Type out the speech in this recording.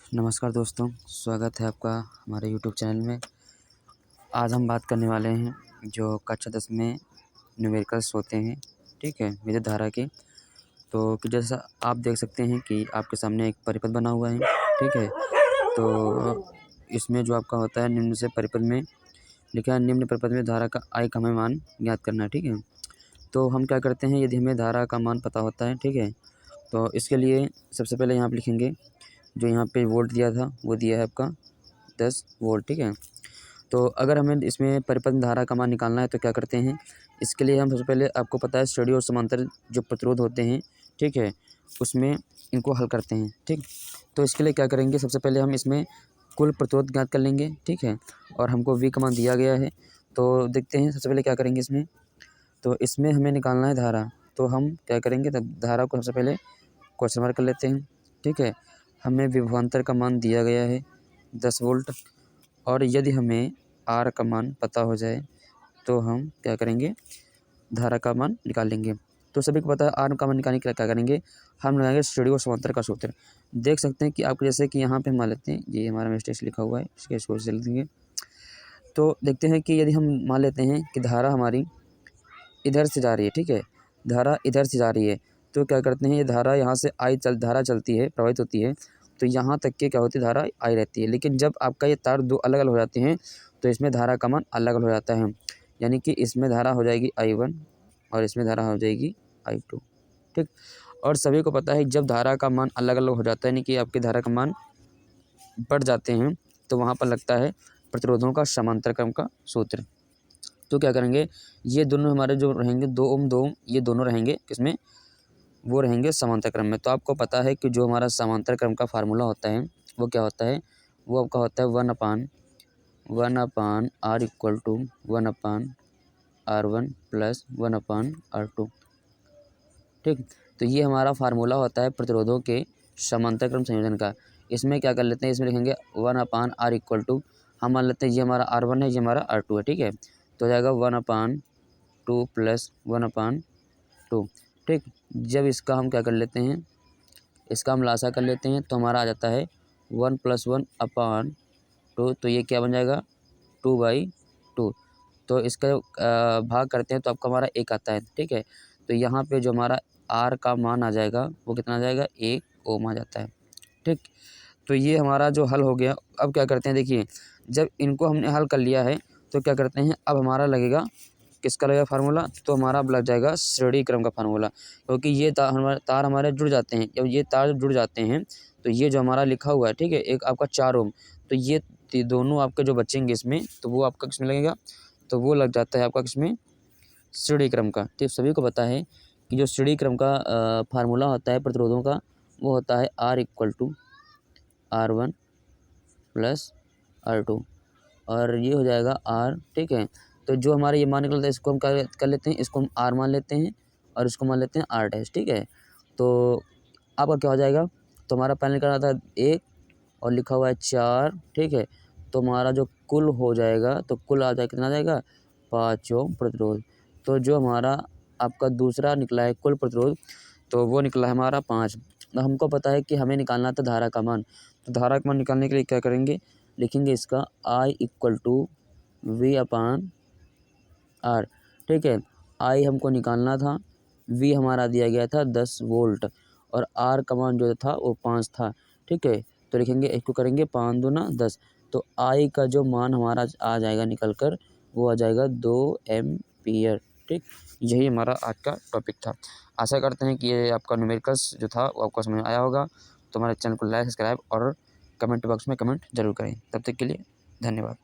नमस्कार दोस्तों, स्वागत है आपका हमारे यूट्यूब चैनल में। आज हम बात करने वाले हैं जो कक्षा 10 में न्यूमेरिकल्स होते हैं, ठीक है, विद्युत धारा के। तो कि जैसा आप देख सकते हैं कि आपके सामने एक परिपथ बना हुआ है, ठीक है। तो इसमें जो आपका होता है निम्न से परिपथ में लिखा है, निम्न परिपथ में धारा का I का हमें मान ज्ञात करना है, ठीक है। तो हम क्या करते हैं, यदि हमें धारा का मान पता होता है, ठीक है, तो इसके लिए सबसे पहले यहाँ पर लिखेंगे जो यहाँ पे वोल्ट दिया था वो दिया है आपका 10 वोल्ट, ठीक है। तो अगर हमें इसमें परिपथ धारा का मान निकालना है तो क्या करते हैं, इसके लिए हम सबसे पहले आपको पता है श्रेणी और समांतर जो प्रतिरोध होते हैं, ठीक है, उसमें इनको हल करते हैं, ठीक। तो इसके लिए क्या करेंगे, सबसे पहले हम इसमें कुल प्रतिरोध ज्ञात कर लेंगे, ठीक है, और हमको V का मान दिया गया है। तो देखते हैं सबसे पहले क्या करेंगे इसमें, तो इसमें हमें निकालना है धारा। तो हम क्या करेंगे, तब धारा को सबसे पहले क्वेश्चन मार्क कर लेते हैं, ठीक है। हमें विभवांतर का मान दिया गया है 10 वोल्ट, और यदि हमें R का मान पता हो जाए तो हम क्या करेंगे, धारा का मान निकाल लेंगे। तो सभी को पता है R का मान निकालने के लिए क्या करेंगे, हम लगाएंगे श्रेणी और समांतर का सूत्र। देख सकते हैं कि आपको जैसे कि यहाँ पे हम मान लेते हैं, ये हमारा मिस्टेक लिखा हुआ है, इसके स्कोर से लिख देंगे। तो देखते हैं कि यदि हम मान लेते हैं कि धारा हमारी इधर से जा रही है, ठीक है, धारा इधर से जा रही है, तो क्या करते हैं, ये धारा यहाँ से धारा चलती है, प्रवाहित होती है, तो यहाँ तक के क्या होती है, धारा I रहती है। लेकिन जब आपका ये तार दो अलग अलग हो जाते हैं तो इसमें धारा का मान अलग अलग हो जाता है, यानी कि इसमें धारा हो जाएगी I1 और इसमें धारा हो जाएगी I2, ठीक। और सभी को पता है जब धारा का मान अलग अलग हो जाता है, यानी कि आपकी धारा का मान बढ़ जाते हैं, तो वहाँ पर लगता है प्रतिरोधों का समांतर क्रम का सूत्र। तो क्या करेंगे, ये दोनों हमारे जो रहेंगे 2 ओम 2 ओम, ये दोनों रहेंगे किसमें, वो रहेंगे समांतर क्रम में। तो आपको पता है कि जो हमारा समांतर क्रम का फार्मूला होता है वो क्या होता है, वो आपका होता है 1/1/R = 1/R1 + 1/R2, ठीक। तो ये हमारा फार्मूला होता है प्रतिरोधों के समांतर क्रम संयोजन का। इसमें क्या कर लेते हैं, इसमें लिखेंगे 1/R = हम मान लेते हैं ये हमारा R1 है, ये हमारा R2 है, ठीक है। तो हो जाएगा 1/2 + 1/2, ठीक। जब इसका हम क्या कर लेते हैं, इसका हम लासा कर लेते हैं तो हमारा आ जाता है 1 + 1/2। तो ये क्या बन जाएगा 2/2। तो इसका भाग करते हैं तो आपका हमारा 1 आता है, ठीक है। तो यहाँ पे जो हमारा R का मान आ जाएगा वो कितना आ जाएगा, 1 ओम आ जाता है, ठीक। तो ये हमारा जो हल हो गया। अब क्या करते हैं, देखिए जब इनको हमने हल कर लिया है तो क्या करते हैं, अब हमारा लगेगा किसका लगेगा फार्मूला, तो हमारा अब लग जाएगा श्रेणी क्रम का फार्मूला। क्योंकि ये तार हमारे जुड़ जाते हैं, जब ये तार जुड़ जाते हैं तो ये जो हमारा लिखा हुआ है, ठीक है, एक आपका 4 ओम, तो ये दोनों आपके जो बचेंगे इसमें, तो वो आपका किसमें लगेगा, तो वो लग जाता है आपका किसमें, श्रेणी क्रम का। तो सभी को पता है कि जो श्रेणी क्रम का फार्मूला होता है प्रतिरोधों का, वो होता है R = R1 + R2, और ये हो जाएगा R, ठीक है। तो जो हमारा ये मान निकलता है इसको हम कर लेते हैं, इसको हम R मान लेते हैं और इसको मान लेते हैं R', ठीक है। तो आपका क्या हो जाएगा, तो हमारा पहले निकल रहा था 1 और लिखा हुआ है 4, ठीक है। तो हमारा जो कुल हो जाएगा, तो कुल आ जाएगा कितना आ जाएगा, 5 ओम प्रतिरोध। तो जो हमारा आपका दूसरा निकला है कुल प्रतिरोध, तो वो निकला है हमारा 5। तो हमको पता है कि हमें निकालना था धारा का मान। तो धारा का मान निकालने के लिए क्या करेंगे, लिखेंगे इसका I = V/R, ठीक है। I हमको निकालना था, V हमारा दिया गया था 10 वोल्ट और R का मान जो था वो 5 था, ठीक है। तो लिखेंगे, इसको करेंगे 5 दूना 10, तो I का जो मान हमारा आ जाएगा निकल कर, वो आ जाएगा 2 एम्पीयर, ठीक। यही हमारा आज का टॉपिक था। आशा करते हैं कि ये आपका न्यूमेरिकल्स जो था वो आपको समझ में आया होगा। तो हमारे चैनल को लाइक, सब्सक्राइब और कमेंट बॉक्स में कमेंट जरूर करें। तब तक के लिए धन्यवाद।